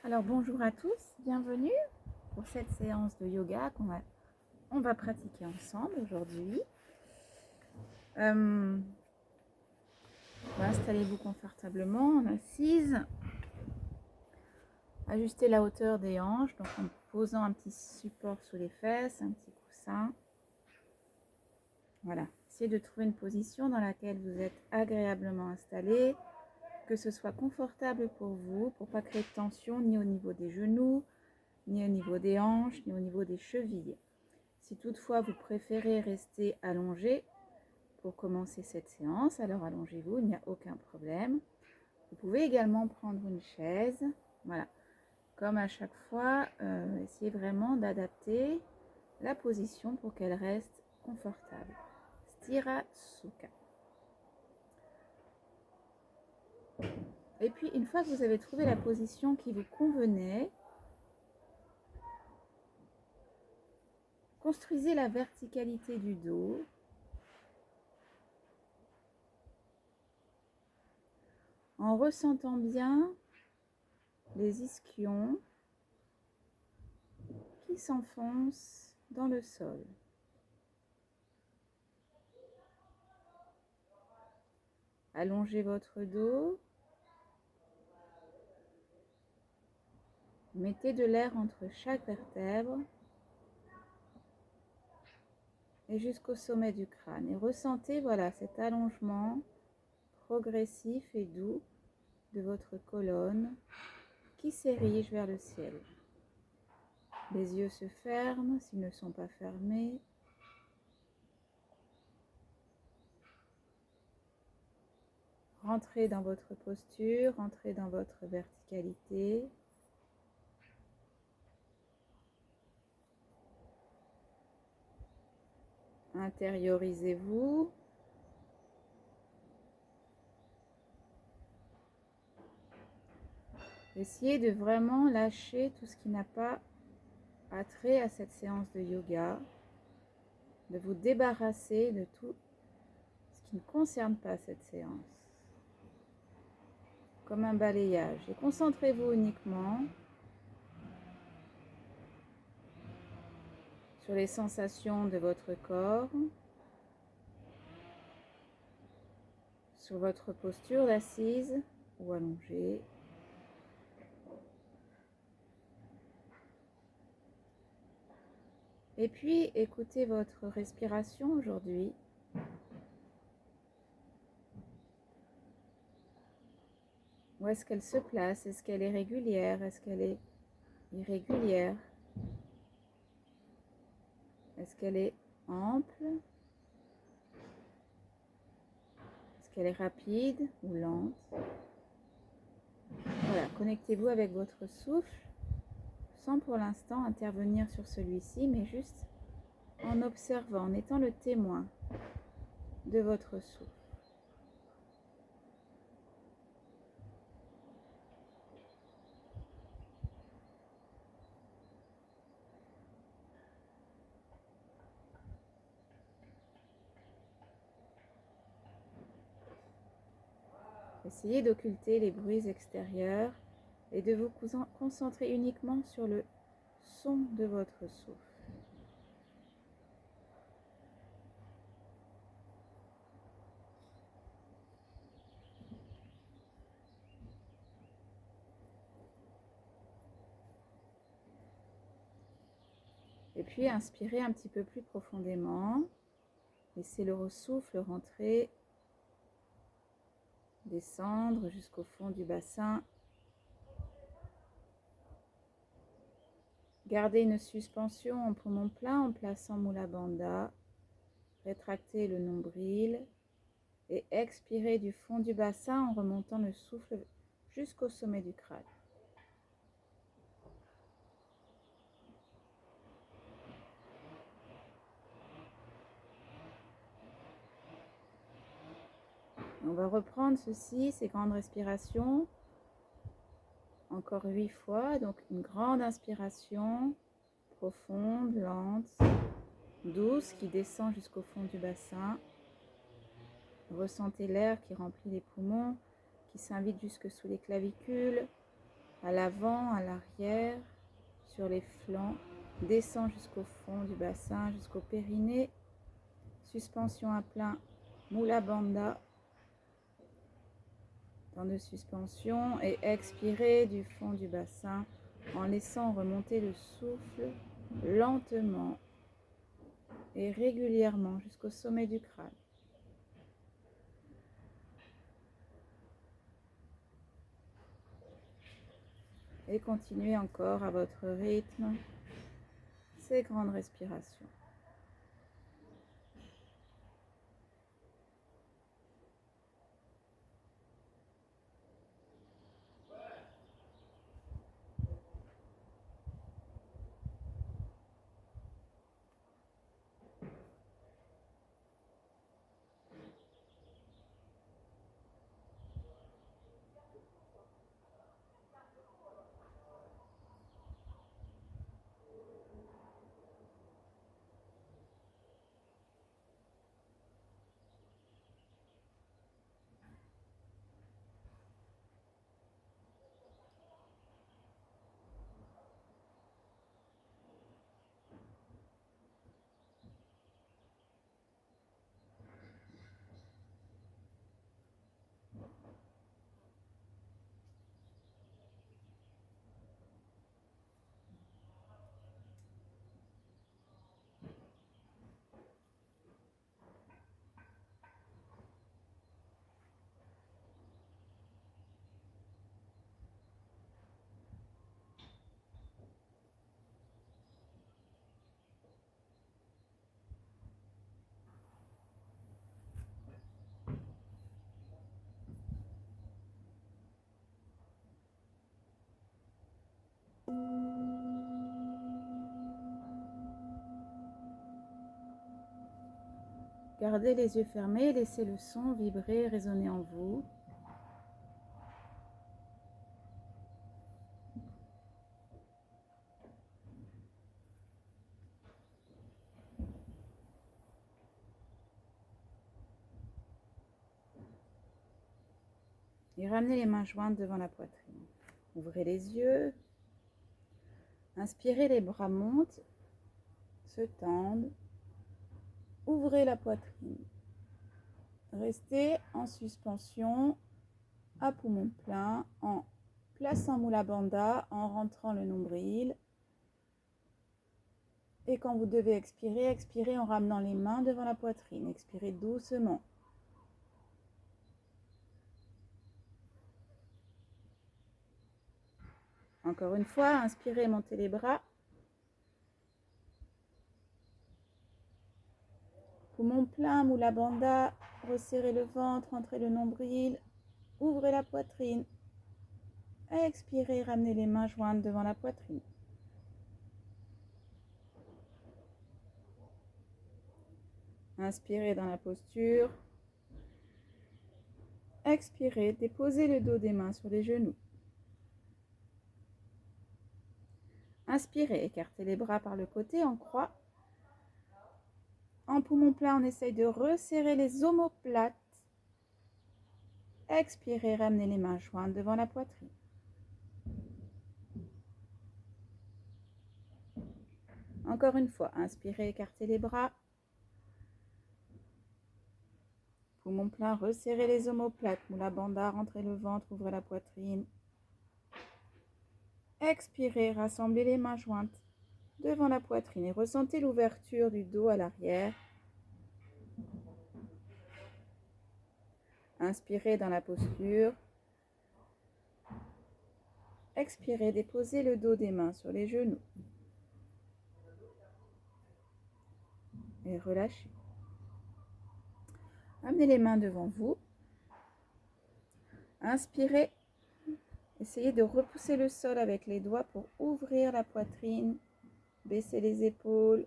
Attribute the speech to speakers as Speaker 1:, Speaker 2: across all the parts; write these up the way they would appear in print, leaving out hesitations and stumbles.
Speaker 1: Alors bonjour à tous, bienvenue pour cette séance de yoga qu'on va pratiquer ensemble aujourd'hui. Installez-vous confortablement en assise. Ajustez la hauteur des hanches, donc en posant un petit support sous les fesses, un petit coussin. Voilà, essayez de trouver une position dans laquelle vous êtes agréablement installé, que ce soit confortable pour vous, pour ne pas créer de tension ni au niveau des genoux, ni au niveau des hanches, ni au niveau des chevilles. Si toutefois vous préférez rester allongé pour commencer cette séance, alors allongez-vous, il n'y a aucun problème. Vous pouvez également prendre une chaise. Voilà, comme à chaque fois, essayez vraiment d'adapter la position pour qu'elle reste confortable. Sthira-sukha. Et puis, une fois que vous avez trouvé la position qui vous convenait, construisez la verticalité du dos. En ressentant bien les ischions qui s'enfoncent dans le sol. Allongez votre dos. Mettez de l'air entre chaque vertèbre et jusqu'au sommet du crâne. Et ressentez, voilà, cet allongement progressif et doux de votre colonne qui s'érige vers le ciel. Les yeux se ferment s'ils ne sont pas fermés. Rentrez dans votre posture, rentrez dans votre verticalité. Intériorisez-vous. Essayez de vraiment lâcher tout ce qui n'a pas attrait à cette séance de yoga, de vous débarrasser de tout ce qui ne concerne pas cette séance, comme un balayage. Et concentrez-vous uniquement sur les sensations de votre corps, sur votre posture d'assise ou allongée. Et puis, écoutez votre respiration aujourd'hui. Où est-ce qu'elle se place? Est-ce qu'elle est régulière? Est-ce qu'elle est irrégulière? Est-ce qu'elle est ample? Est-ce qu'elle est rapide ou lente? Voilà, connectez-vous avec votre souffle, sans pour l'instant intervenir sur celui-ci, mais juste en observant, en étant le témoin de votre souffle. Essayez d'occulter les bruits extérieurs et de vous concentrer uniquement sur le son de votre souffle. Et puis inspirez un petit peu plus profondément. Laissez le souffle rentrer, descendre jusqu'au fond du bassin. Gardez une suspension en poumon plein en plaçant Mula Bandha. Rétractez le nombril et expirez du fond du bassin en remontant le souffle jusqu'au sommet du crâne. On va reprendre ces grandes respirations, encore 8 fois. Donc une grande inspiration, profonde, lente, douce, qui descend jusqu'au fond du bassin. Ressentez l'air qui remplit les poumons, qui s'invite jusque sous les clavicules, à l'avant, à l'arrière, sur les flancs, descend jusqu'au fond du bassin, jusqu'au périnée, suspension à plein, Mula Bandha, temps de suspension, et expirez du fond du bassin en laissant remonter le souffle lentement et régulièrement jusqu'au sommet du crâne. Et continuez encore à votre rythme ces grandes respirations. Gardez les yeux fermés, laissez le son vibrer, résonner en vous. Et ramenez les mains jointes devant la poitrine. Ouvrez les yeux. Inspirez, les bras montent, se tendent. Ouvrez la poitrine. Restez en suspension à poumon plein en plaçant Mula Bandha, en rentrant le nombril. Et quand vous devez expirer, expirez en ramenant les mains devant la poitrine. Expirez doucement. Encore une fois, inspirez, montez les bras. Poumon plein, Mula Bandha, resserrez le ventre, rentrez le nombril, ouvrez la poitrine. Expirez, ramenez les mains jointes devant la poitrine. Inspirez dans la posture. Expirez, déposez le dos des mains sur les genoux. Inspirez, écartez les bras par le côté en croix. En poumon plein, on essaye de resserrer les omoplates. Expirez, ramenez les mains jointes devant la poitrine. Encore une fois, inspirez, écartez les bras. Poumon plein, resserrez les omoplates. Mula Bandha, rentrez le ventre, ouvrez la poitrine. Expirez, rassemblez les mains jointes devant la poitrine et ressentez l'ouverture du dos à l'arrière. Inspirez dans la posture. Expirez, déposez le dos des mains sur les genoux. Et relâchez. Amenez les mains devant vous. Inspirez. Essayez de repousser le sol avec les doigts pour ouvrir la poitrine. Baissez les épaules.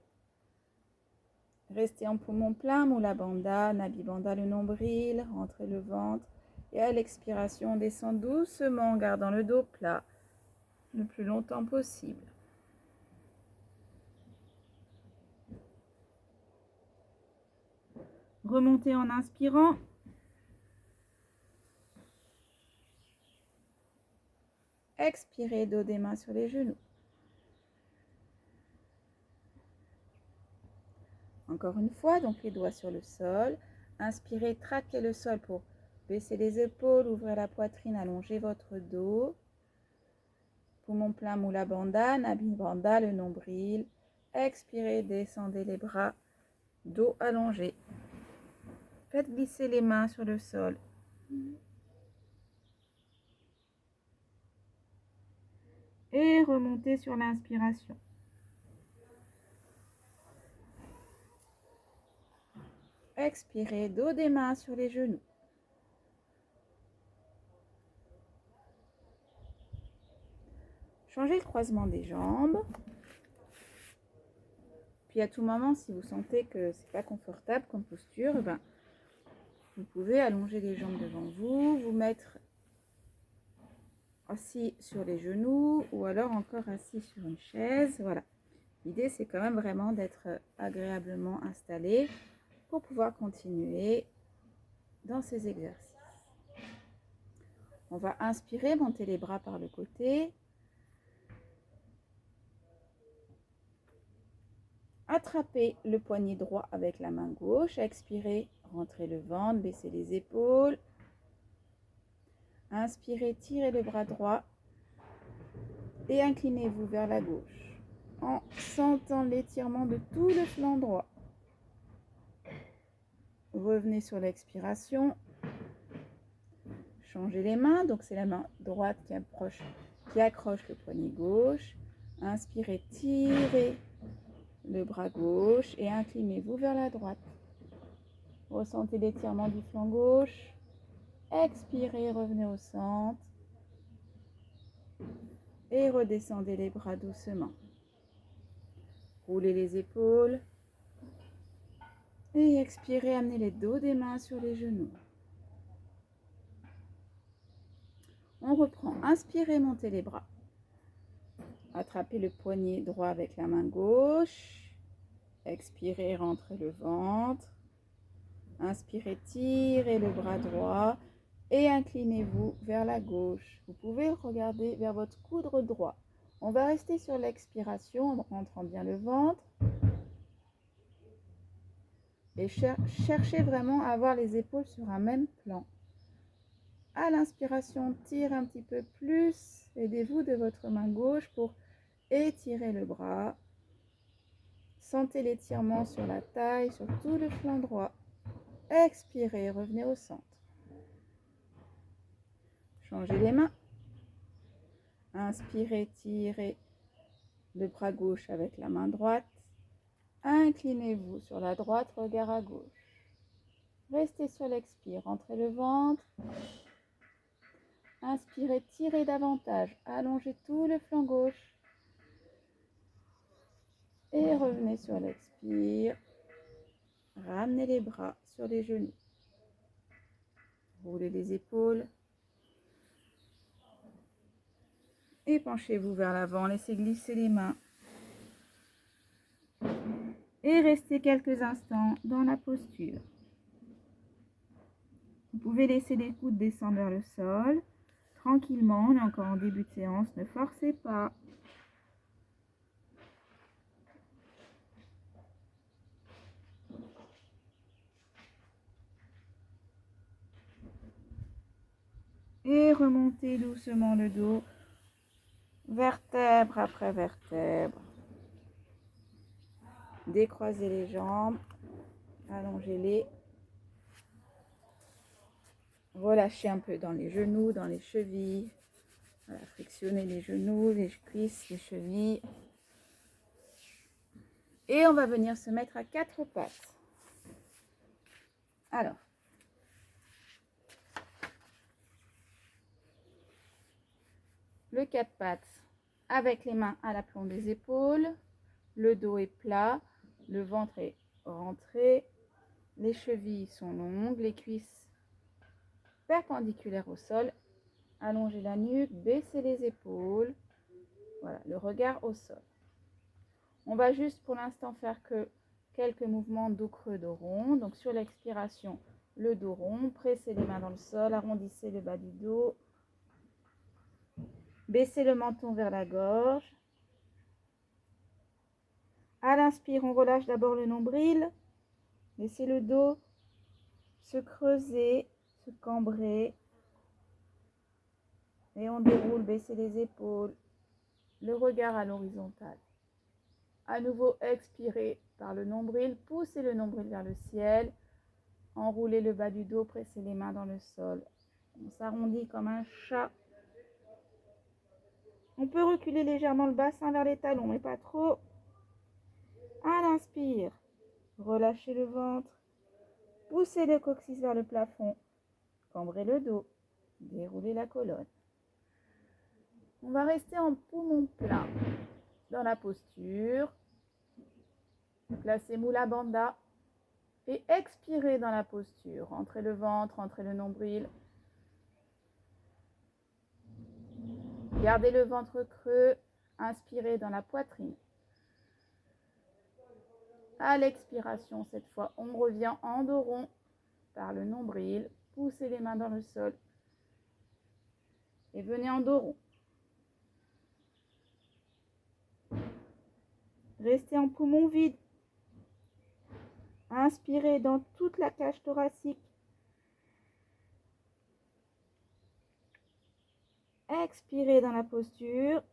Speaker 1: Restez en poumon plein, Mula Bandha, Nabi Bandha le nombril, rentrez le ventre. Et à l'expiration, on descend doucement en gardant le dos plat le plus longtemps possible. Remontez en inspirant. Expirez, dos des mains sur les genoux. Encore une fois, donc les doigts sur le sol. Inspirez, traquez le sol pour baisser les épaules, ouvrir la poitrine, allonger votre dos. Poumon plein, Mula Bandha, Nabhi Bandha, le nombril. Expirez, descendez les bras, dos allongé. Faites glisser les mains sur le sol. Et remontez sur l'inspiration. Expirez, dos des mains sur les genoux. Changez le croisement des jambes. Puis à tout moment, si vous sentez que c'est pas confortable comme posture, vous pouvez allonger les jambes devant vous, vous mettre assis sur les genoux ou alors encore assis sur une chaise. Voilà. L'idée, c'est quand même vraiment d'être agréablement installé pour pouvoir continuer dans ces exercices. On va inspirer, monter les bras par le côté. Attrapez le poignet droit avec la main gauche. Expirez, rentrez le ventre, baissez les épaules. Inspirez, tirez le bras droit et inclinez-vous vers la gauche en sentant l'étirement de tout le flanc droit. Revenez sur l'expiration. Changez les mains, donc c'est la main droite qui accroche le poignet gauche. Inspirez, tirez le bras gauche et inclinez-vous vers la droite. Ressentez l'étirement du flanc gauche. Expirez, revenez au centre. Et redescendez les bras doucement. Roulez les épaules. Et expirez, amenez les dos des mains sur les genoux. On reprend. Inspirez, montez les bras. Attrapez le poignet droit avec la main gauche. Expirez, rentrez le ventre. Inspirez, tirez le bras droit et inclinez-vous vers la gauche. Vous pouvez regarder vers votre coude droit. On va rester sur l'expiration en rentrant bien le ventre. Et cherchez vraiment à avoir les épaules sur un même plan. À l'inspiration, tire un petit peu plus. Aidez-vous de votre main gauche pour étirer le bras. Sentez l'étirement sur la taille, sur tout le flanc droit. Expirez, revenez au centre. Changez les mains. Inspirez, tirez le bras gauche avec la main droite. Inclinez-vous sur la droite, regard à gauche. Restez sur l'expire, rentrez le ventre. Inspirez, tirez davantage, allongez tout le flanc gauche. Et revenez sur l'expire. Ramenez les bras sur les genoux. Roulez les épaules. Et penchez-vous vers l'avant, laissez glisser les mains. Et restez quelques instants dans la posture. Vous pouvez laisser les coudes descendre vers le sol. Tranquillement, on est encore en début de séance, ne forcez pas. Et remontez doucement le dos, vertèbre après vertèbre. Décroisez les jambes, allongez-les. Relâchez un peu dans les genoux, dans les chevilles. Voilà, frictionnez les genoux, les cuisses, les chevilles. Et on va venir se mettre à quatre pattes. Alors, le quatre pattes avec les mains à l'aplomb des épaules. Le dos est plat, le ventre est rentré. Les chevilles sont longues, les cuisses perpendiculaires au sol. Allongez la nuque, baissez les épaules. Voilà, le regard au sol. On va juste pour l'instant faire que quelques mouvements dos creux, dos rond. Donc sur l'expiration, le dos rond. Pressez les mains dans le sol, arrondissez le bas du dos. Baissez le menton vers la gorge. À l'inspire, on relâche d'abord le nombril. Laissez le dos se creuser, se cambrer. Et on déroule, baissez les épaules, le regard à l'horizontale. À nouveau, expirez par le nombril, poussez le nombril vers le ciel. Enroulez le bas du dos, pressez les mains dans le sol. On s'arrondit comme un chat. On peut reculer légèrement le bassin vers les talons, mais pas trop. À l'inspire, relâchez le ventre. Poussez le coccyx vers le plafond. Cambrez le dos. Déroulez la colonne. On va rester en poumon plein dans la posture. Placez Mula Bandha. Et expirez dans la posture. Entrez le ventre, entrez le nombril. Gardez le ventre creux. Inspirez dans la poitrine. À l'expiration, cette fois, on revient en dos rond par le nombril. Poussez les mains dans le sol. Et venez en dos rond. Restez en poumon vide. Inspirez dans toute la cage thoracique. Expirez dans la posture.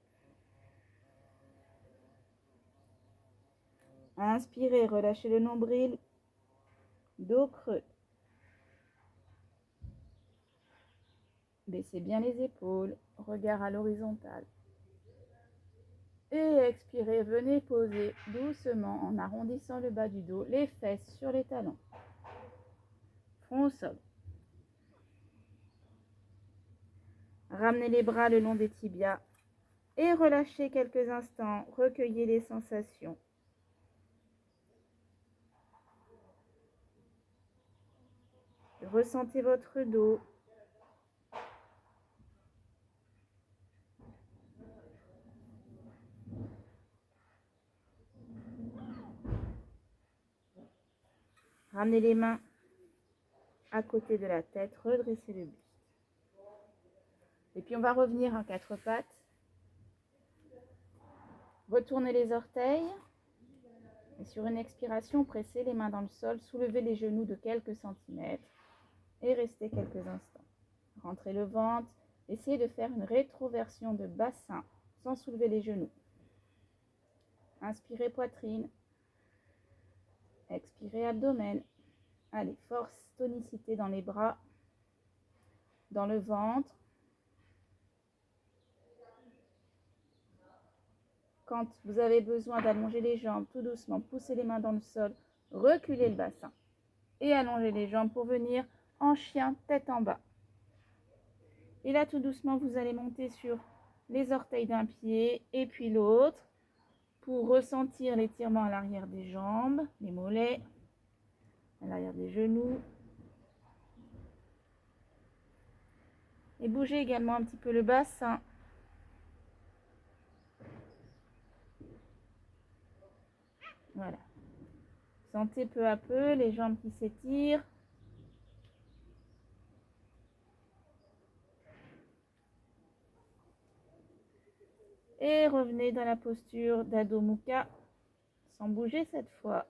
Speaker 1: Inspirez, relâchez le nombril. Dos creux. Baissez bien les épaules. Regard à l'horizontale. Et expirez, venez poser doucement en arrondissant le bas du dos, les fesses sur les talons. Front au sol. Ramenez les bras le long des tibias et relâchez quelques instants. Recueillez les sensations. Ressentez votre dos. Ramenez les mains à côté de la tête, redressez le buste. Et puis on va revenir en quatre pattes. Retournez les orteils. Et sur une expiration, pressez les mains dans le sol, soulevez les genoux de quelques centimètres et restez quelques instants. Rentrez le ventre, essayez de faire une rétroversion de bassin sans soulever les genoux. Inspirez poitrine, expirez abdomen. Allez, force, tonicité dans les bras, dans le ventre. Quand vous avez besoin d'allonger les jambes, tout doucement, poussez les mains dans le sol, reculez le bassin et allongez les jambes pour venir en chien, tête en bas. Et là, tout doucement, vous allez monter sur les orteils d'un pied et puis l'autre pour ressentir l'étirement à l'arrière des jambes, les mollets, à l'arrière des genoux. Et bougez également un petit peu le bassin. Voilà. Sentez peu à peu les jambes qui s'étirent. Et revenez dans la posture d'Adho Mukha, sans bouger cette fois.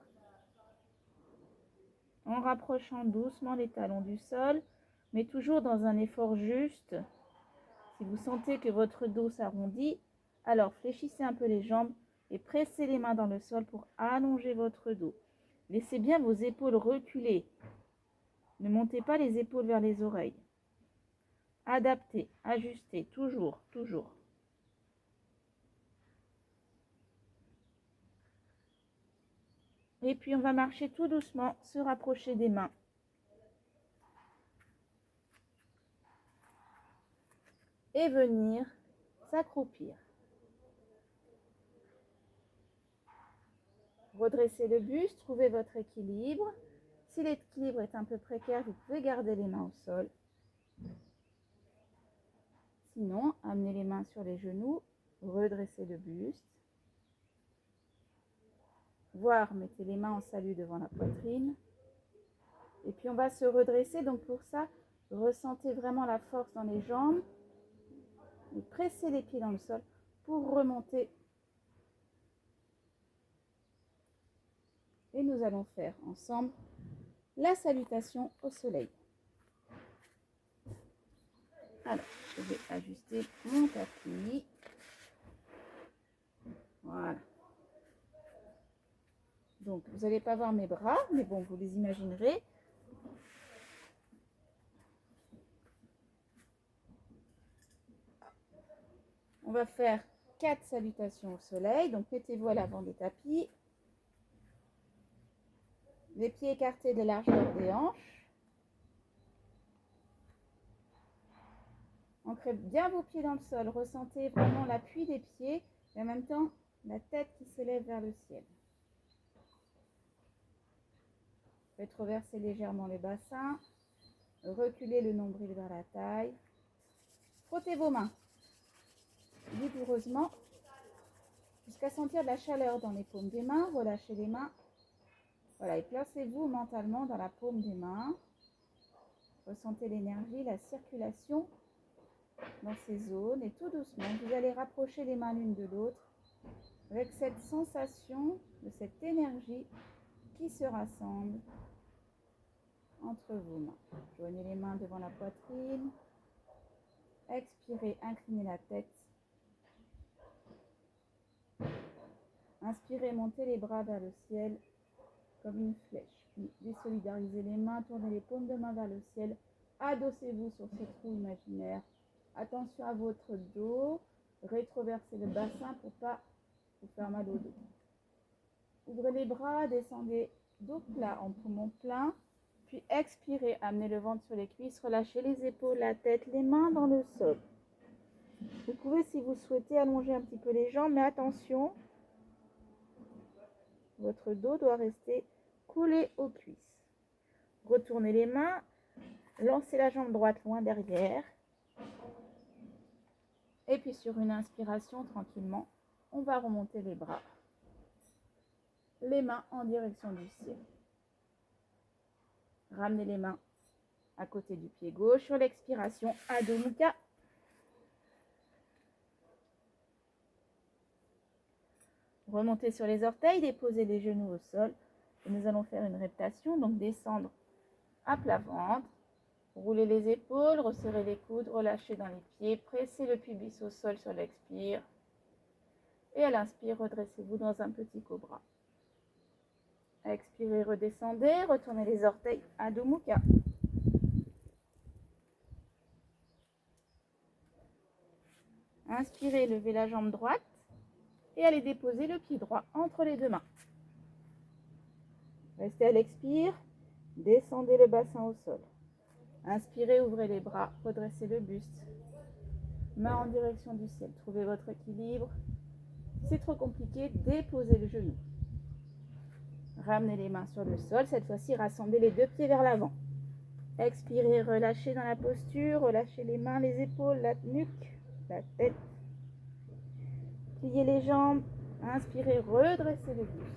Speaker 1: En rapprochant doucement les talons du sol, mais toujours dans un effort juste. Si vous sentez que votre dos s'arrondit, alors fléchissez un peu les jambes et pressez les mains dans le sol pour allonger votre dos. Laissez bien vos épaules reculer. Ne montez pas les épaules vers les oreilles. Adaptez, ajustez, toujours, toujours. Et puis on va marcher tout doucement, se rapprocher des mains. Et venir s'accroupir. Redressez le buste, trouvez votre équilibre. Si l'équilibre est un peu précaire, vous pouvez garder les mains au sol. Sinon, amenez les mains sur les genoux, redressez le buste. Voire, mettez les mains en salut devant la poitrine. Et puis on va se redresser. Donc pour ça, ressentez vraiment la force dans les jambes. et pressez les pieds dans le sol pour remonter. Et nous allons faire ensemble la salutation au soleil. Alors, je vais ajuster mon tapis. Voilà. Donc, vous n'allez pas voir mes bras, mais bon, vous les imaginerez. On va faire 4 salutations au soleil. Donc, mettez-vous à l'avant des tapis. Les pieds écartés de la largeur des hanches. Ancrez bien vos pieds dans le sol. Ressentez vraiment l'appui des pieds et en même temps la tête qui s'élève vers le ciel. Rétroversez légèrement les bassins. Reculez le nombril vers la taille. Frottez vos mains vigoureusement jusqu'à sentir de la chaleur dans les paumes des mains. Relâchez les mains. Voilà, et placez-vous mentalement dans la paume des mains. Ressentez l'énergie, la circulation dans ces zones. Et tout doucement, vous allez rapprocher les mains l'une de l'autre avec cette sensation de cette énergie qui se rassemble entre vos mains. Joignez les mains devant la poitrine. Expirez, inclinez la tête. Inspirez, montez les bras vers le ciel comme une flèche. Puis désolidarisez les mains, tournez les paumes de main vers le ciel. Adossez-vous sur cette roue imaginaire. Attention à votre dos. Rétroversez le bassin pour ne pas vous faire mal au dos. Ouvrez les bras, descendez dos plat en poumon plein. Puis expirez, amenez le ventre sur les cuisses, relâchez les épaules, la tête, les mains dans le sol. Vous pouvez, si vous souhaitez, allonger un petit peu les jambes, mais attention, votre dos doit rester collé aux cuisses. Retournez les mains, lancez la jambe droite loin derrière. Et puis sur une inspiration, tranquillement, on va remonter les bras. Les mains en direction du ciel. Ramenez les mains à côté du pied gauche. Sur l'expiration, Adho Mukha. Remontez sur les orteils, déposez les genoux au sol. Et nous allons faire une reptation, donc descendre à plat ventre. Roulez les épaules, resserrez les coudes, relâchez dans les pieds, pressez le pubis au sol sur l'expire. Et à l'inspire, redressez-vous dans un petit cobra. Expirez, redescendez, retournez les orteils, Adho Mukha. Inspirez, levez la jambe droite et allez déposer le pied droit entre les deux mains. Restez à l'expire, descendez le bassin au sol. Inspirez, ouvrez les bras, redressez le buste. Main en direction du ciel, trouvez votre équilibre. Si c'est trop compliqué, déposez le genou. Ramenez les mains sur le sol, cette fois-ci rassemblez les deux pieds vers l'avant. Expirez, relâchez dans la posture, relâchez les mains, les épaules, la nuque, la tête. Pliez les jambes, inspirez, redressez le buste.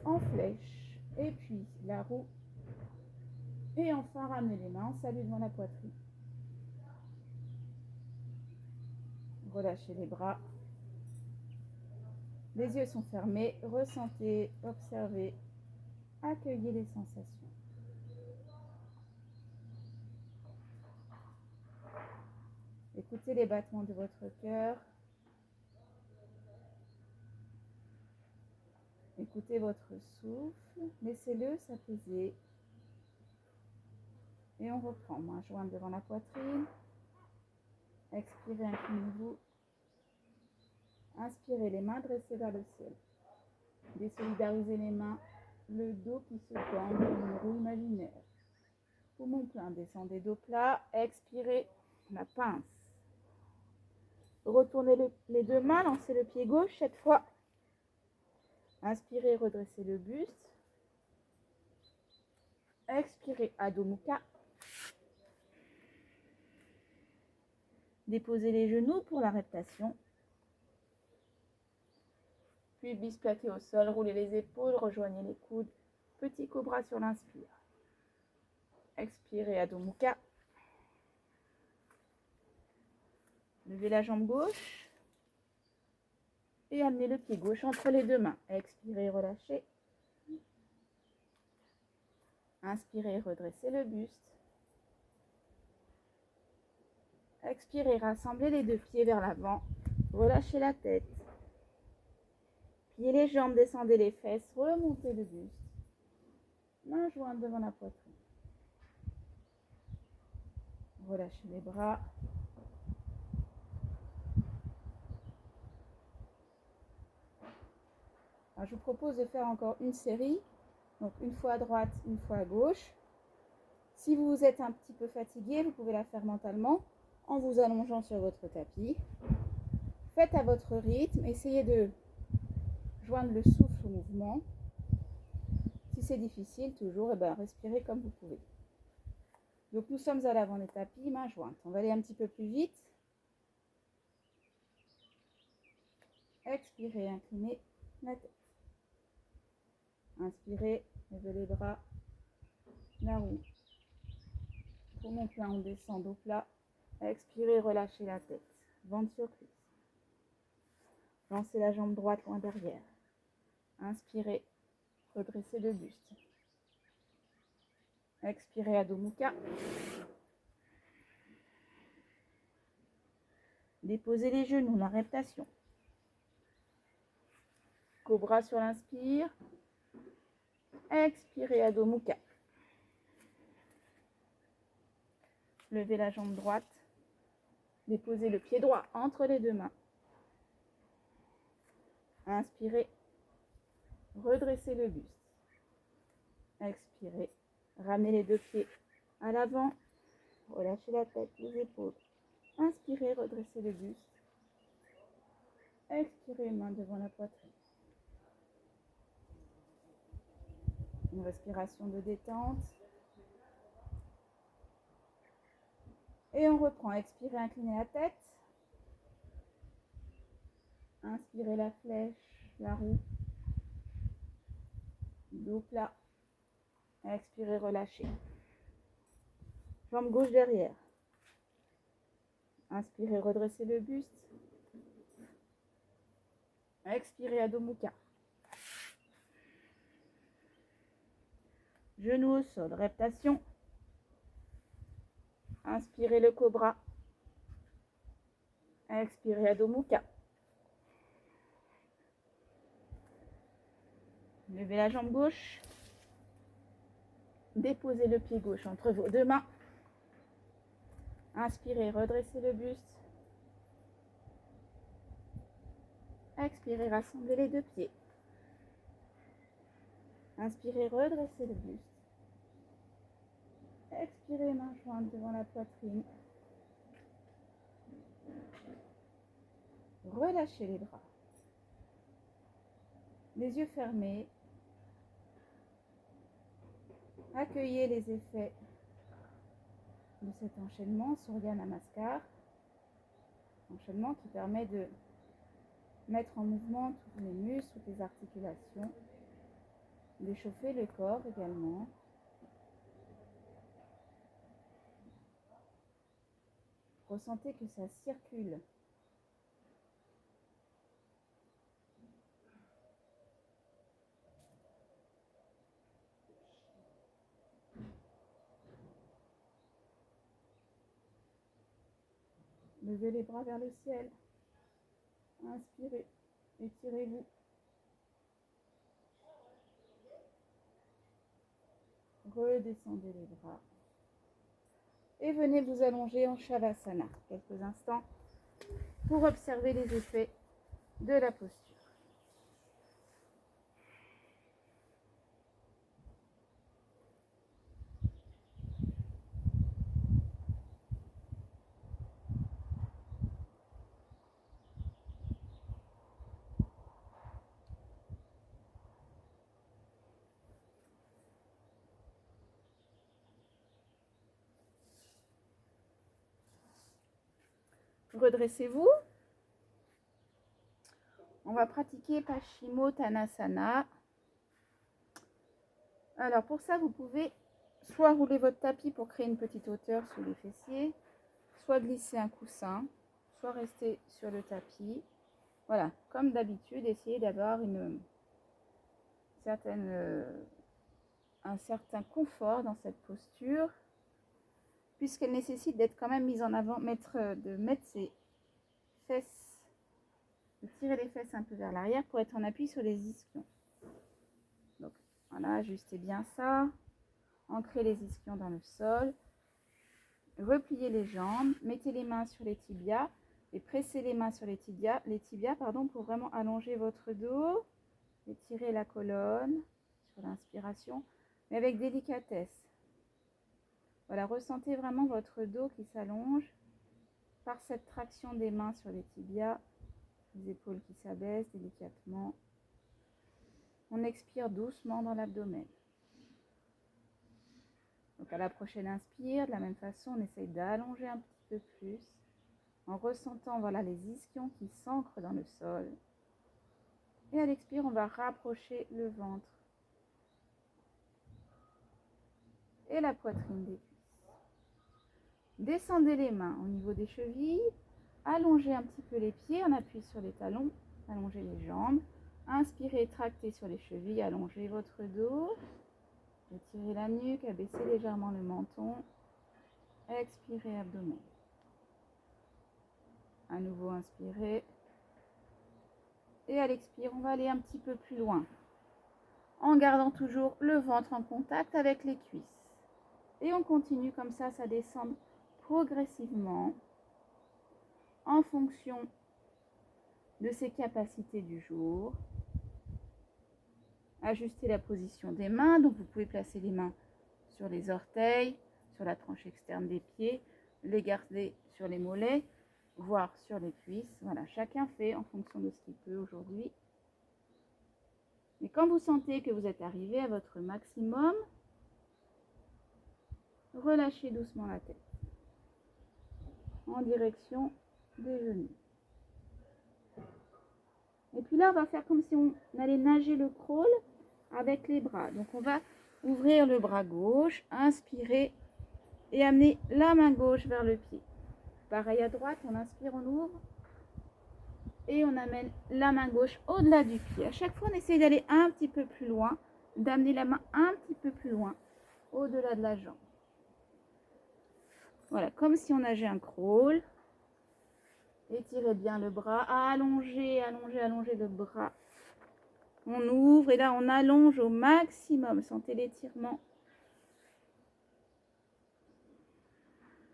Speaker 1: En flèche, et puis la roue. Et enfin, ramenez les mains en salut devant la poitrine. Relâchez les bras. Les yeux sont fermés. Ressentez, observez, accueillez les sensations. Écoutez les battements de votre cœur. Écoutez votre souffle. Laissez-le s'apaiser. Et on reprend. Main jointe devant la poitrine. Expirez, inclinez-vous. Inspirez, les mains dressées vers le ciel. Désolidarisez les mains, le dos qui se tend comme une roue imaginaire. Poumon plein, descendez dos plat. Expirez, la pince. Retournez les deux mains, lancez le pied gauche cette fois. Inspirez, redressez le buste. Expirez, Adho Mukha. Déposez les genoux pour la reptation. Puis bisplaquez au sol, roulez les épaules, rejoignez les coudes. Petit cobra sur l'inspire. Expirez, Adho Mukha. Levez la jambe gauche et amenez le pied gauche entre les deux mains. Expirez, relâchez. Inspirez, redressez le buste. Expirez, rassemblez les deux pieds vers l'avant. Relâchez la tête. Pliez les jambes, descendez les fesses, remontez le buste. Main jointe devant la poitrine. Relâchez les bras. Alors, je vous propose de faire encore une série. Donc une fois à droite, une fois à gauche. Si vous êtes un petit peu fatigué, vous pouvez la faire mentalement en vous allongeant sur votre tapis. Faites à votre rythme. Essayez de joindre le souffle au mouvement. Si c'est difficile, toujours, respirez comme vous pouvez. Donc nous sommes à l'avant des tapis, main jointe. On va aller un petit peu plus vite. Expirez, inclinez la tête. Inspirez, levez les bras, la roue. Tournons plein, on descend dos plat. Expirez, relâchez la tête. Ventre sur cuisse. Lancez la jambe droite loin derrière. Inspirez, redressez le buste. Expirez, Adho Mukha. Déposez les genoux, la reptation. Cobra sur l'inspire. Expirez, Adho Mukha. Levez la jambe droite. Déposez le pied droit entre les deux mains. Inspirez. Redressez le buste. Expirez. Ramenez les deux pieds à l'avant. Relâchez la tête, les épaules. Inspirez, redressez le buste. Expirez, main devant la poitrine. Une respiration de détente. Et on reprend. Expirez, inclinez la tête. Inspirez la flèche, la roue. Dos plat. Expirez, relâchez. Jambe gauche derrière. Inspirez, redressez le buste. Expirez, Adho Mukha. Genoux au sol, reptation. Inspirez le cobra. Expirez, Adho Mukha. Levez la jambe gauche. Déposez le pied gauche entre vos deux mains. Inspirez, redressez le buste. Expirez, rassemblez les deux pieds. Inspirez, redressez le buste. Expirez, main jointe devant la poitrine. Relâchez les bras. Les yeux fermés. Accueillez les effets de cet enchaînement Surya Namaskar. Enchaînement qui permet de mettre en mouvement tous les muscles, toutes les articulations, d'échauffer le corps également. Ressentez que ça circule. Levez les bras vers le ciel. Inspirez, étirez-vous. Redescendez les bras. Et venez vous allonger en Shavasana quelques instants pour observer les effets de la posture. Redressez-vous. On va pratiquer Paschimottanasana. Alors pour ça, vous pouvez soit rouler votre tapis pour créer une petite hauteur sous les fessiers, soit glisser un coussin, soit rester sur le tapis. Voilà, comme d'habitude, essayez d'avoir un certain confort dans cette posture, puisqu'elle nécessite d'être quand même mise en avant, de mettre ses fesses, de tirer les fesses un peu vers l'arrière pour être en appui sur les ischions. Donc voilà, ajustez bien ça, ancrez les ischions dans le sol, repliez les jambes, mettez les mains sur les tibias et pressez les mains sur les tibias pour vraiment allonger votre dos, étirer la colonne sur l'inspiration, mais avec délicatesse. Voilà, ressentez vraiment votre dos qui s'allonge par cette traction des mains sur les tibias, les épaules qui s'abaissent délicatement. On expire doucement dans l'abdomen. Donc à la prochaine inspire, de la même façon, on essaye d'allonger un petit peu plus en ressentant voilà, les ischions qui s'ancrent dans le sol. Et à l'expire, on va rapprocher le ventre et la poitrine des cuisses. Descendez les mains au niveau des chevilles, allongez un petit peu les pieds en appui sur les talons, allongez les jambes, inspirez, tractez sur les chevilles, allongez votre dos, étirez la nuque, abaissez légèrement le menton, expirez abdomen. À nouveau inspirez. Et à l'expire, on va aller un petit peu plus loin, en gardant toujours le ventre en contact avec les cuisses. Et on continue comme ça descend progressivement en fonction de ses capacités du jour. Ajustez la position des mains, donc vous pouvez placer les mains sur les orteils, sur la tranche externe des pieds, les garder sur les mollets, voire sur les cuisses. Voilà, chacun fait en fonction de ce qu'il peut aujourd'hui. Et quand vous sentez que vous êtes arrivé à votre maximum, relâchez doucement la tête en direction des genoux. Et puis là, on va faire comme si on allait nager le crawl avec les bras. Donc on va ouvrir le bras gauche, inspirer et amener la main gauche vers le pied. Pareil à droite, on inspire, on ouvre et on amène la main gauche au-delà du pied. À chaque fois, on essaye d'aller un petit peu plus loin, d'amener la main un petit peu plus loin au-delà de la jambe. Voilà, comme si on nageait un crawl. Étirez bien le bras, allongez le bras. On ouvre et là on allonge au maximum. Sentez l'étirement.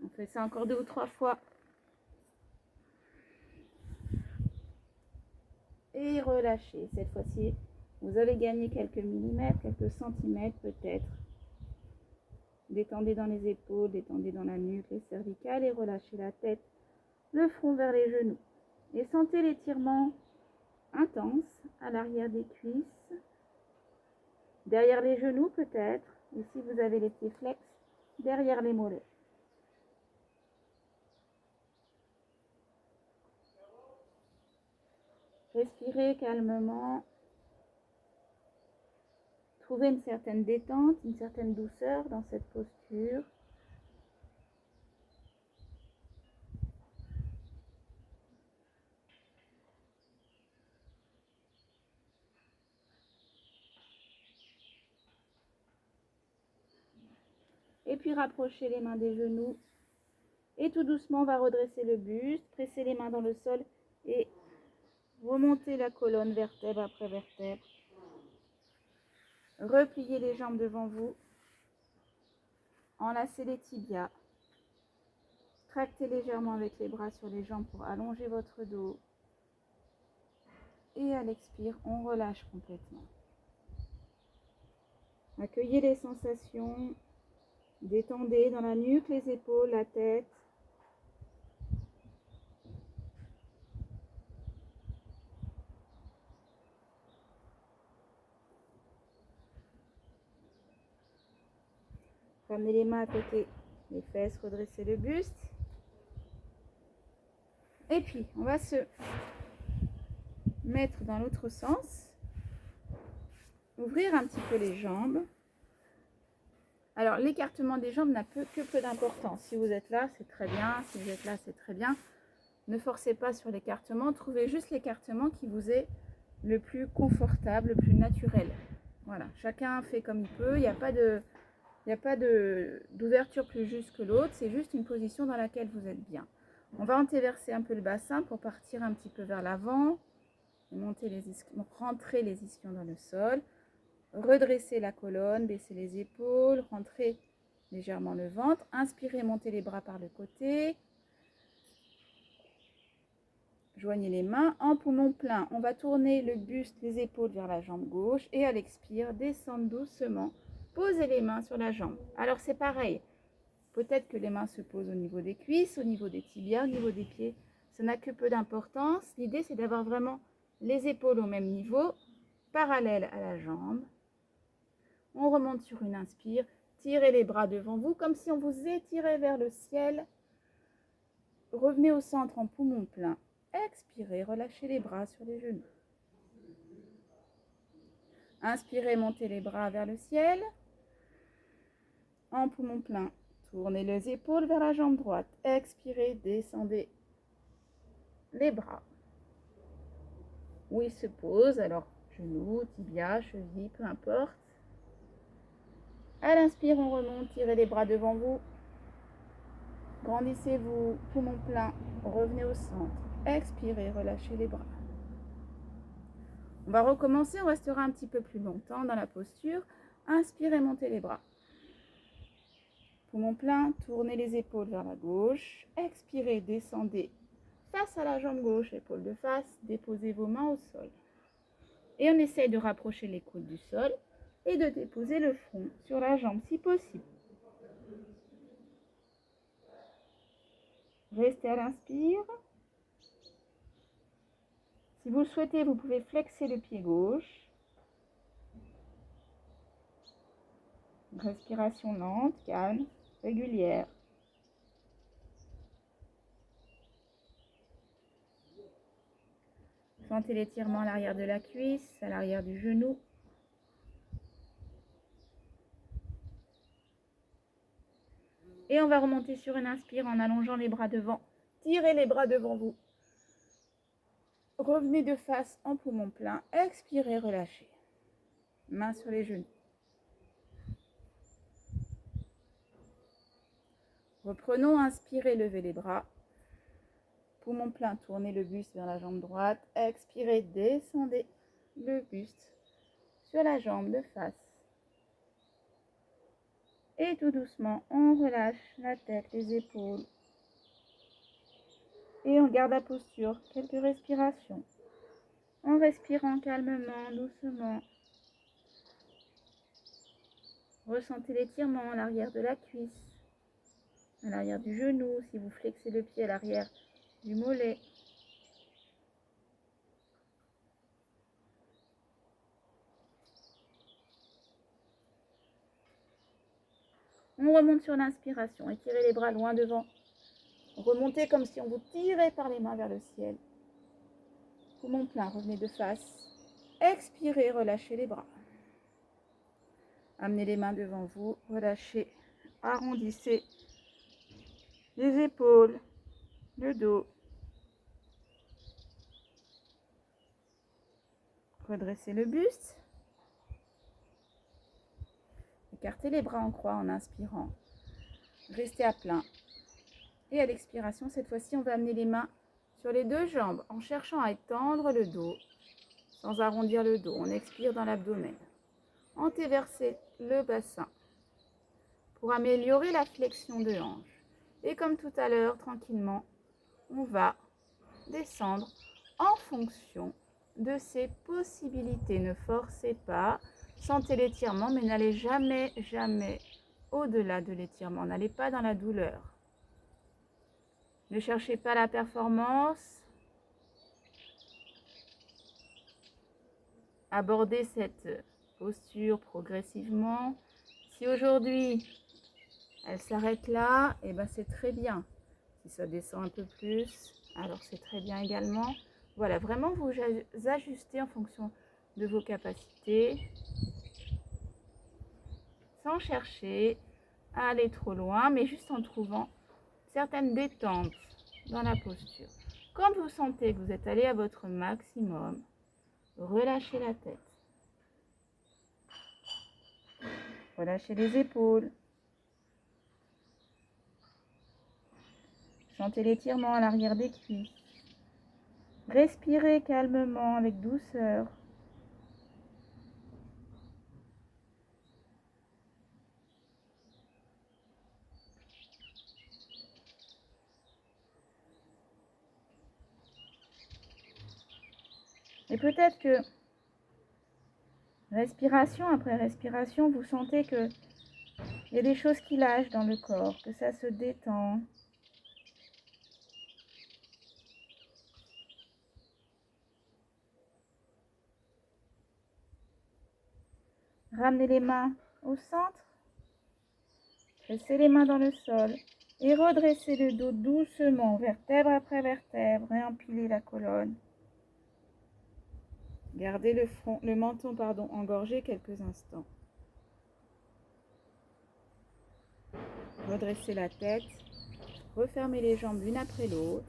Speaker 1: On fait ça encore 2 ou 3 fois. Et relâchez. Cette fois-ci, vous avez gagné quelques millimètres, quelques centimètres peut-être. Détendez dans les épaules, détendez dans la nuque, les cervicales et relâchez la tête, le front vers les genoux. Et sentez l'étirement intense à l'arrière des cuisses, derrière les genoux peut-être, et si vous avez les pieds flex, derrière les mollets. Respirez calmement. Trouvez une certaine détente, une certaine douceur dans cette posture. Et puis rapprochez les mains des genoux. Et tout doucement, on va redresser le buste, presser les mains dans le sol et remonter la colonne vertèbre après vertèbre. Repliez les jambes devant vous. Enlacez les tibias. Tractez légèrement avec les bras sur les jambes pour allonger votre dos. Et à l'expire, on relâche complètement. Accueillez les sensations. Détendez dans la nuque, les épaules, la tête. Ramenez les mains à côté des fesses, redressez le buste. Et puis, on va se mettre dans l'autre sens. Ouvrir un petit peu les jambes. Alors, l'écartement des jambes n'a que peu d'importance. Si vous êtes là, c'est très bien. Si vous êtes là, c'est très bien. Ne forcez pas sur l'écartement, trouvez juste l'écartement qui vous est le plus confortable, le plus naturel. Voilà, chacun fait comme il peut, il n'y a pas d'ouverture plus juste que l'autre, c'est juste une position dans laquelle vous êtes bien. On va antéverser un peu le bassin pour partir un petit peu vers l'avant, rentrer les ischions dans le sol, redresser la colonne, baisser les épaules, rentrer légèrement le ventre, inspirez, montez les bras par le côté, joignez les mains, en poumon plein, on va tourner le buste, les épaules vers la jambe gauche et à l'expire, descendre doucement, posez les mains sur la jambe. Alors c'est pareil, peut-être que les mains se posent au niveau des cuisses, au niveau des tibias, au niveau des pieds, ça n'a que peu d'importance. L'idée c'est d'avoir vraiment les épaules au même niveau, parallèles à la jambe. On remonte sur une inspire, tirez les bras devant vous comme si on vous étirait vers le ciel. Revenez au centre en poumon plein. Expirez, relâchez les bras sur les genoux. Inspirez, montez les bras vers le ciel. En poumon plein, tournez les épaules vers la jambe droite. Expirez, descendez les bras. Où ils se posent, alors genoux, tibia, cheville, peu importe. À l'inspire, on remonte, tirez les bras devant vous. Grandissez-vous, poumon plein, revenez au centre. Expirez, relâchez les bras. On va recommencer, on restera un petit peu plus longtemps dans la posture. Inspirez, montez les bras. Poumon plein, tournez les épaules vers la gauche. Expirez, descendez face à la jambe gauche, épaule de face. Déposez vos mains au sol. Et on essaye de rapprocher les coudes du sol et de déposer le front sur la jambe si possible. Restez à l'inspire. Si vous le souhaitez, vous pouvez flexer le pied gauche. Respiration lente, calme, régulière. Sentez l'étirement à l'arrière de la cuisse, à l'arrière du genou. Et on va remonter sur une inspire en allongeant les bras devant. Tirez les bras devant vous. Revenez de face en poumon plein. Expirez, relâchez. Mains sur les genoux. Reprenons, inspirez, levez les bras. Poumon plein, tournez le buste vers la jambe droite. Expirez, descendez le buste sur la jambe de face. Et tout doucement, on relâche la tête, les épaules. Et on garde la posture, quelques respirations. En respirant calmement, doucement. Ressentez l'étirement à l'arrière de la cuisse, à l'arrière du genou, si vous flexez le pied à l'arrière du mollet. On remonte sur l'inspiration, étirez les bras loin devant. Remontez comme si on vous tirait par les mains vers le ciel. Poumon plein, revenez de face. Expirez, relâchez les bras. Amenez les mains devant vous, relâchez, arrondissez les épaules, le dos. Redressez le buste. Écartez les bras en croix en inspirant. Restez à plein. Et à l'expiration, cette fois-ci, on va amener les mains sur les deux jambes en cherchant à étendre le dos sans arrondir le dos. On expire dans l'abdomen. Antéversez le bassin pour améliorer la flexion de hanche. Et comme tout à l'heure, tranquillement, on va descendre en fonction de ses possibilités. Ne forcez pas. Sentez l'étirement, mais n'allez jamais, jamais au-delà de l'étirement. N'allez pas dans la douleur. Ne cherchez pas la performance. Abordez cette posture progressivement. Si aujourd'hui, elle s'arrête là, et ben c'est très bien. Si ça descend un peu plus, alors c'est très bien également. Voilà, vraiment vous ajustez en fonction de vos capacités, sans chercher à aller trop loin, mais juste en trouvant certaines détentes dans la posture. Quand vous sentez que vous êtes allé à votre maximum, relâchez la tête. Relâchez les épaules. Sentez l'étirement à l'arrière des cuisses. Respirez calmement avec douceur. Et peut-être que respiration après respiration, vous sentez que il y a des choses qui lâchent dans le corps, que ça se détend. Ramenez les mains au centre. Pressez les mains dans le sol. Et redressez le dos doucement, vertèbre après vertèbre, et empilez la colonne. Gardez le menton engorgé quelques instants. Redressez la tête. Refermez les jambes l'une après l'autre.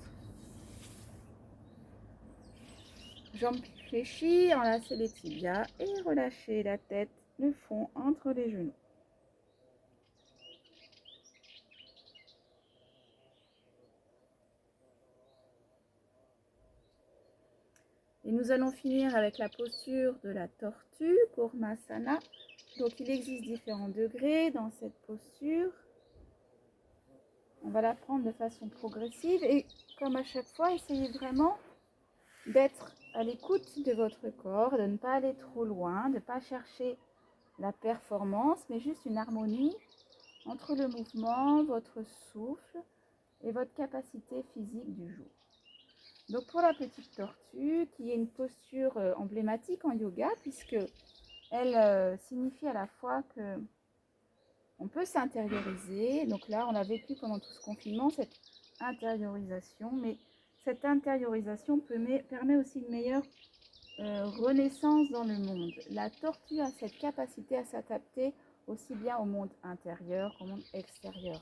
Speaker 1: Jambes fléchies, enlacez les tibias et relâchez la tête, le front entre les genoux. Et nous allons finir avec la posture de la tortue, Kurmasana. Donc il existe différents degrés dans cette posture. On va la prendre de façon progressive et comme à chaque fois, essayez vraiment d'être à l'écoute de votre corps, de ne pas aller trop loin, de ne pas chercher la performance, mais juste une harmonie entre le mouvement, votre souffle et votre capacité physique du jour. Donc pour la petite tortue, qui est une posture emblématique en yoga, puisque elle signifie à la fois que on peut s'intérioriser. Donc là, on a vécu pendant tout ce confinement cette intériorisation, mais cette intériorisation permet aussi une meilleure renaissance dans le monde. La tortue a cette capacité à s'adapter aussi bien au monde intérieur qu'au monde extérieur.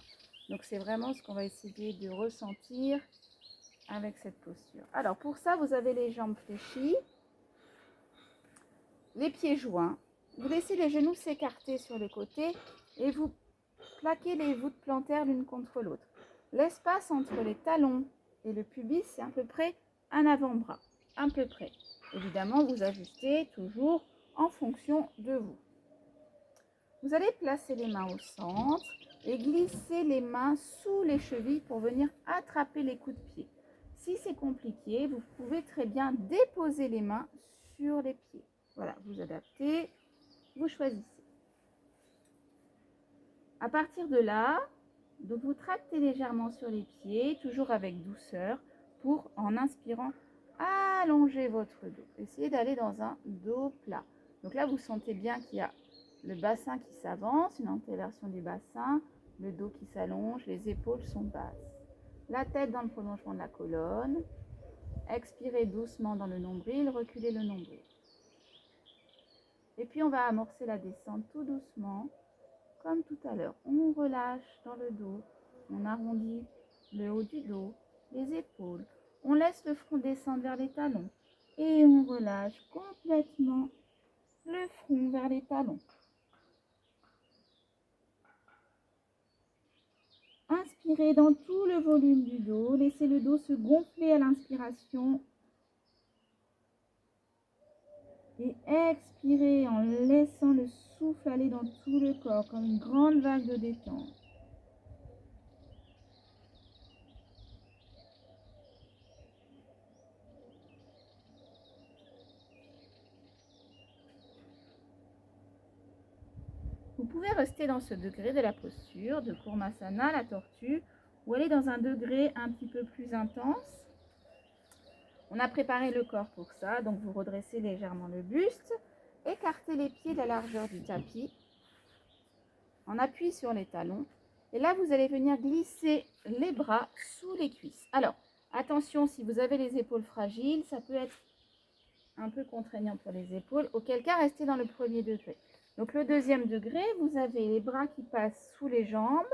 Speaker 1: Donc c'est vraiment ce qu'on va essayer de ressentir avec cette posture. Alors pour ça, vous avez les jambes fléchies, les pieds joints. Vous laissez les genoux s'écarter sur le côté et vous plaquez les voûtes plantaires l'une contre l'autre. L'espace entre les talons et le pubis, c'est à peu près un avant-bras, à peu près. Évidemment, vous ajustez toujours en fonction de vous. Vous allez placer les mains au centre et glisser les mains sous les chevilles pour venir attraper les coups de pied. Si c'est compliqué, vous pouvez très bien déposer les mains sur les pieds. Voilà, vous adaptez, vous choisissez. À partir de là, donc vous tractez légèrement sur les pieds, toujours avec douceur, pour, en inspirant, allonger votre dos. Essayez d'aller dans un dos plat. Donc là, vous sentez bien qu'il y a le bassin qui s'avance, une antéversion du bassin, le dos qui s'allonge, les épaules sont basses. La tête dans le prolongement de la colonne. Expirez doucement dans le nombril, reculez le nombril. Et puis on va amorcer la descente tout doucement. Comme tout à l'heure, on relâche dans le dos, on arrondit le haut du dos, les épaules, on laisse le front descendre vers les talons et on relâche complètement le front vers les talons. Inspirez dans tout le volume du dos, laissez le dos se gonfler à l'inspiration et expirez en laissant le souffle aller dans tout le corps comme une grande vague de détente. Vous pouvez rester dans ce degré de la posture de Kurmasana, la tortue, ou aller dans un degré un petit peu plus intense. On a préparé le corps pour ça, donc vous redressez légèrement le buste, écartez les pieds de la largeur du tapis, en appui sur les talons. Et là, vous allez venir glisser les bras sous les cuisses. Alors, attention, si vous avez les épaules fragiles, ça peut être un peu contraignant pour les épaules, auquel cas, restez dans le premier degré. Donc le deuxième degré, vous avez les bras qui passent sous les jambes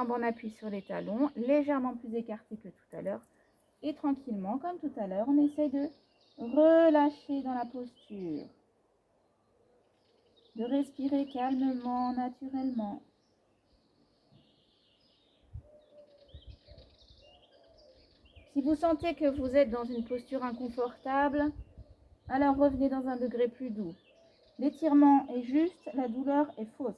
Speaker 1: en appui sur les talons, légèrement plus écartés que tout à l'heure. Et tranquillement, comme tout à l'heure, on essaye de relâcher dans la posture, de respirer calmement, naturellement. Si vous sentez que vous êtes dans une posture inconfortable, alors revenez dans un degré plus doux. L'étirement est juste, la douleur est fausse.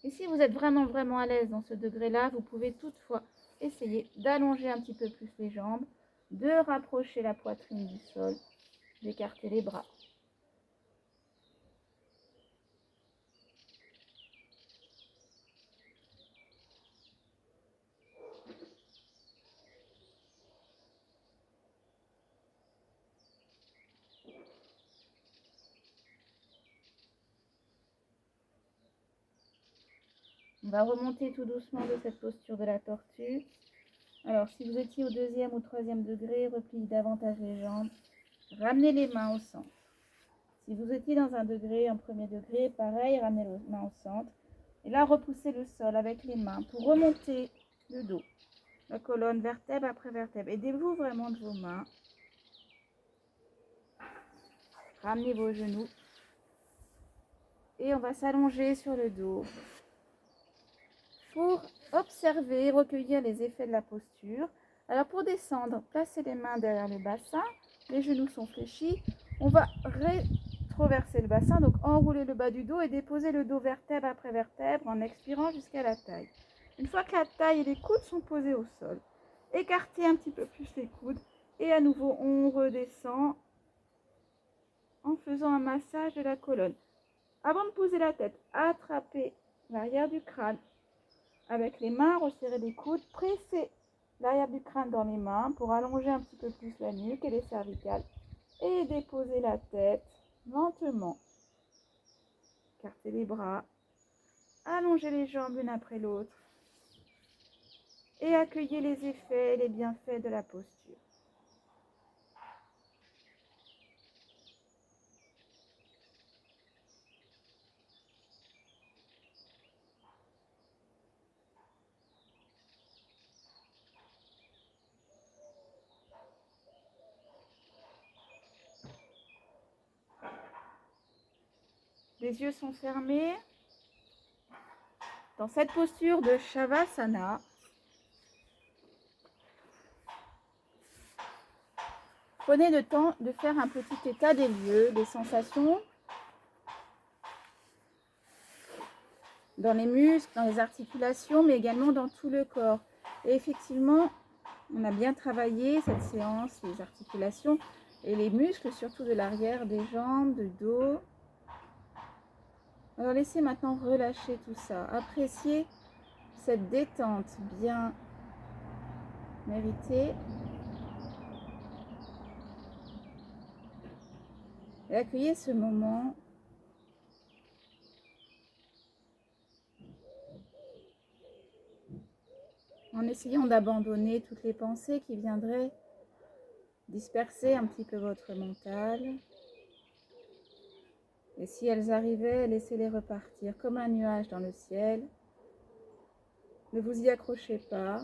Speaker 1: Et si vous êtes vraiment à l'aise dans ce degré-là, vous pouvez toutefois essayer d'allonger un petit peu plus les jambes, de rapprocher la poitrine du sol, d'écarter les bras. On va remonter tout doucement de cette posture de la tortue. Alors, si vous étiez au deuxième ou troisième degré, repliez davantage les jambes. Ramenez les mains au centre. Si vous étiez dans un degré, en premier degré, pareil, ramenez les mains au centre. Et là, repoussez le sol avec les mains pour remonter le dos, la colonne, vertèbre après vertèbre. Aidez-vous vraiment de vos mains. Ramenez vos genoux. Et on va s'allonger sur le dos pour observer et recueillir les effets de la posture. Alors pour descendre, placez les mains derrière le bassin, les genoux sont fléchis. On va rétroverser le bassin, donc enrouler le bas du dos et déposer le dos vertèbre après vertèbre en expirant jusqu'à la taille. Une fois que la taille et les coudes sont posés au sol, écartez un petit peu plus les coudes et à nouveau on redescend en faisant un massage de la colonne. Avant de poser la tête, attrapez l'arrière du crâne. Avec les mains, resserrez les coudes, pressez l'arrière du crâne dans les mains pour allonger un petit peu plus la nuque et les cervicales. Et déposez la tête lentement. Écartez les bras. Allongez les jambes l'une après l'autre. Et accueillez les effets et les bienfaits de la posture. Les yeux sont fermés. Dans cette posture de Shavasana, prenez le temps de faire un petit état des lieux, des sensations dans les muscles, dans les articulations, mais également dans tout le corps. Et effectivement, on a bien travaillé cette séance, les articulations et les muscles, surtout de l'arrière des jambes, du dos. Alors laissez maintenant relâcher tout ça. Appréciez cette détente bien méritée. Et accueillez ce moment en essayant d'abandonner toutes les pensées qui viendraient disperser un petit peu votre mental. Et si elles arrivaient, laissez-les repartir comme un nuage dans le ciel. Ne vous y accrochez pas.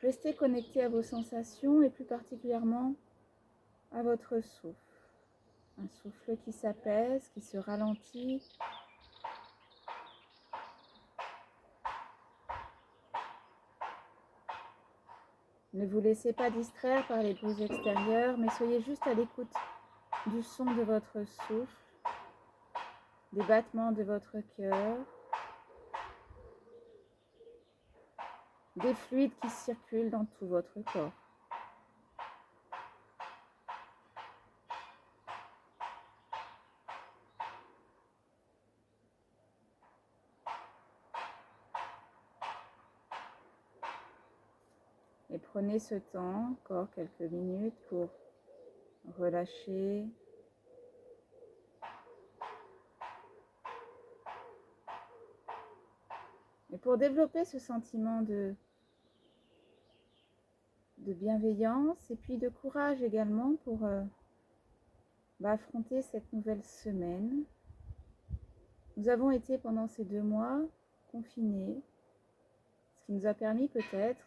Speaker 1: Restez connecté à vos sensations et plus particulièrement à votre souffle. Un souffle qui s'apaise, qui se ralentit. Ne vous laissez pas distraire par les bruits extérieurs, mais soyez juste à l'écoute du son de votre souffle, des battements de votre cœur, des fluides qui circulent dans tout votre corps. Et prenez ce temps, encore quelques minutes, pour relâcher. Et pour développer ce sentiment de bienveillance et puis de courage également pour va affronter cette nouvelle semaine. Nous avons été pendant ces 2 mois confinés, ce qui nous a permis peut-être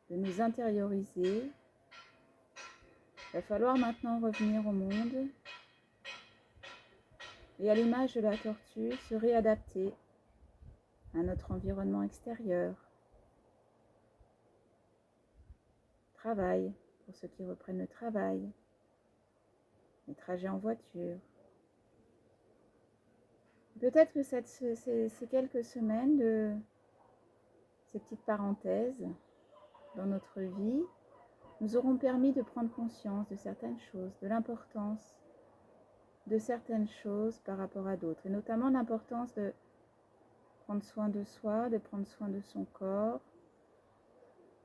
Speaker 1: de nous intérioriser. Il va falloir maintenant revenir au monde et à l'image de la tortue, se réadapter à notre environnement extérieur. Travail, pour ceux qui reprennent le travail, les trajets en voiture. Peut-être que ces quelques semaines de ces petites parenthèses dans notre vie nous auront permis de prendre conscience de certaines choses, de l'importance de certaines choses par rapport à d'autres, et notamment l'importance de prendre soin de soi, de prendre soin de son corps,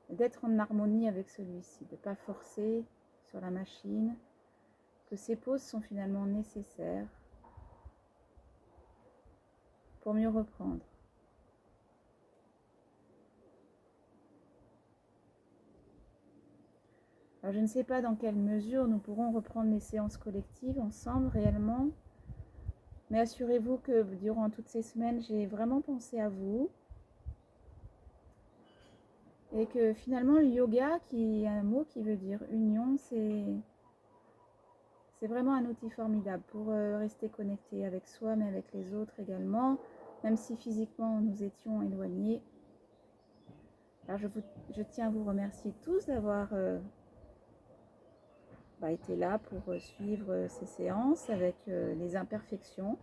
Speaker 1: d'être en harmonie avec celui-ci, de ne pas forcer sur la machine, que ces pauses sont finalement nécessaires pour mieux reprendre. Alors je ne sais pas dans quelle mesure nous pourrons reprendre les séances collectives ensemble réellement, mais assurez-vous que durant toutes ces semaines, j'ai vraiment pensé à vous. Et que finalement le yoga, qui est un mot qui veut dire union, c'est vraiment un outil formidable pour rester connecté avec soi, mais avec les autres également, même si physiquement nous étions éloignés. Alors je tiens à vous remercier tous d'avoir été là pour suivre ces séances avec les imperfections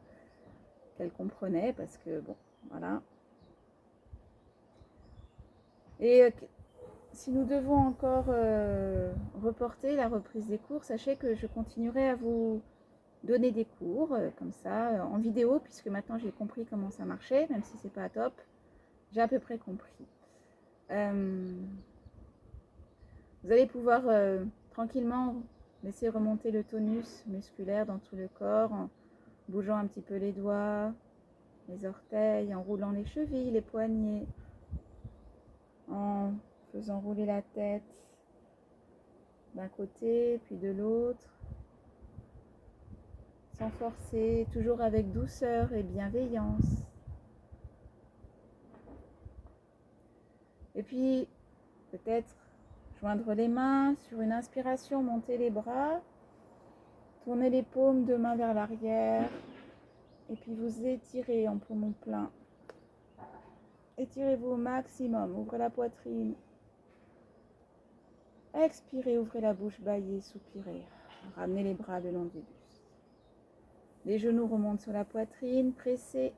Speaker 1: qu'elles comprenaient, parce que bon, voilà. Et si nous devons encore reporter la reprise des cours, sachez que je continuerai à vous donner des cours comme ça en vidéo, puisque maintenant j'ai compris comment ça marchait, même si c'est pas top, j'ai à peu près compris. Vous allez pouvoir tranquillement laisser remonter le tonus musculaire dans tout le corps en bougeant un petit peu les doigts, les orteils, en roulant les chevilles, les poignets, en faisant rouler la tête d'un côté puis de l'autre, sans forcer, toujours avec douceur et bienveillance. Et puis peut-être joindre les mains sur une inspiration, monter les bras, tourner les paumes de main vers l'arrière et puis vous étirez en poumon plein. Étirez-vous au maximum, ouvrez la poitrine. Expirez, ouvrez la bouche, bâillez, soupirez. Ramenez les bras le long du buste. Les genoux remontent sur la poitrine, pressez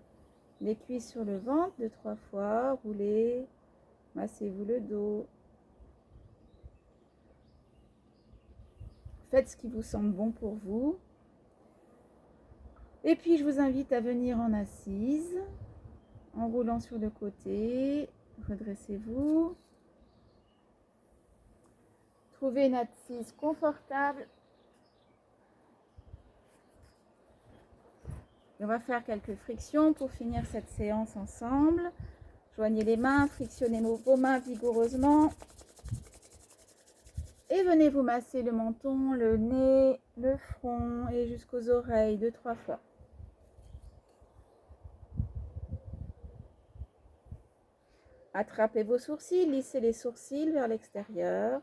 Speaker 1: les cuisses sur le ventre 2-3 fois, roulez, massez-vous le dos. Faites ce qui vous semble bon pour vous. Et puis je vous invite à venir en assise, en roulant sur le côté. Redressez-vous. Trouvez une assise confortable. Et on va faire quelques frictions pour finir cette séance ensemble. Joignez les mains, frictionnez vos mains vigoureusement. Et venez vous masser le menton, le nez, le front et jusqu'aux oreilles 2-3 fois. Attrapez vos sourcils, lissez les sourcils vers l'extérieur.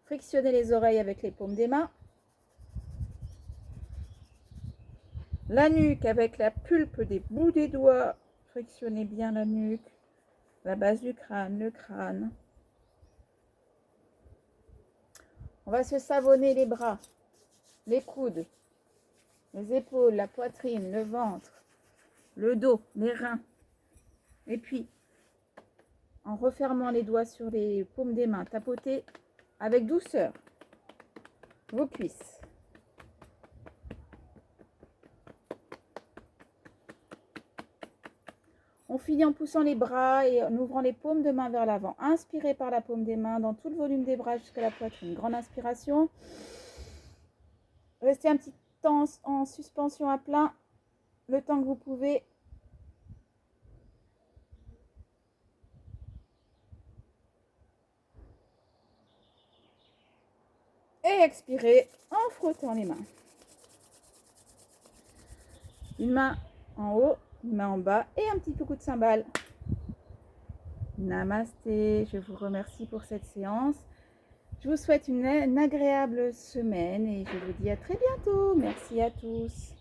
Speaker 1: Frictionnez les oreilles avec les paumes des mains. La nuque avec la pulpe des bouts des doigts. Frictionnez bien la nuque, la base du crâne, le crâne. On va se savonner les bras, les coudes, les épaules, la poitrine, le ventre, le dos, les reins. Et puis, en refermant les doigts sur les paumes des mains, tapotez avec douceur vos cuisses. On finit en poussant les bras et en ouvrant les paumes de main vers l'avant. Inspirez par la paume des mains dans tout le volume des bras jusqu'à la poitrine. Grande inspiration. Restez un petit temps en suspension à plein, le temps que vous pouvez. Et expirez en frottant les mains. Une main en haut, une main en bas et un petit coup de cymbale. Namasté, je vous remercie pour cette séance. Je vous souhaite une agréable semaine et je vous dis à très bientôt. Merci à tous.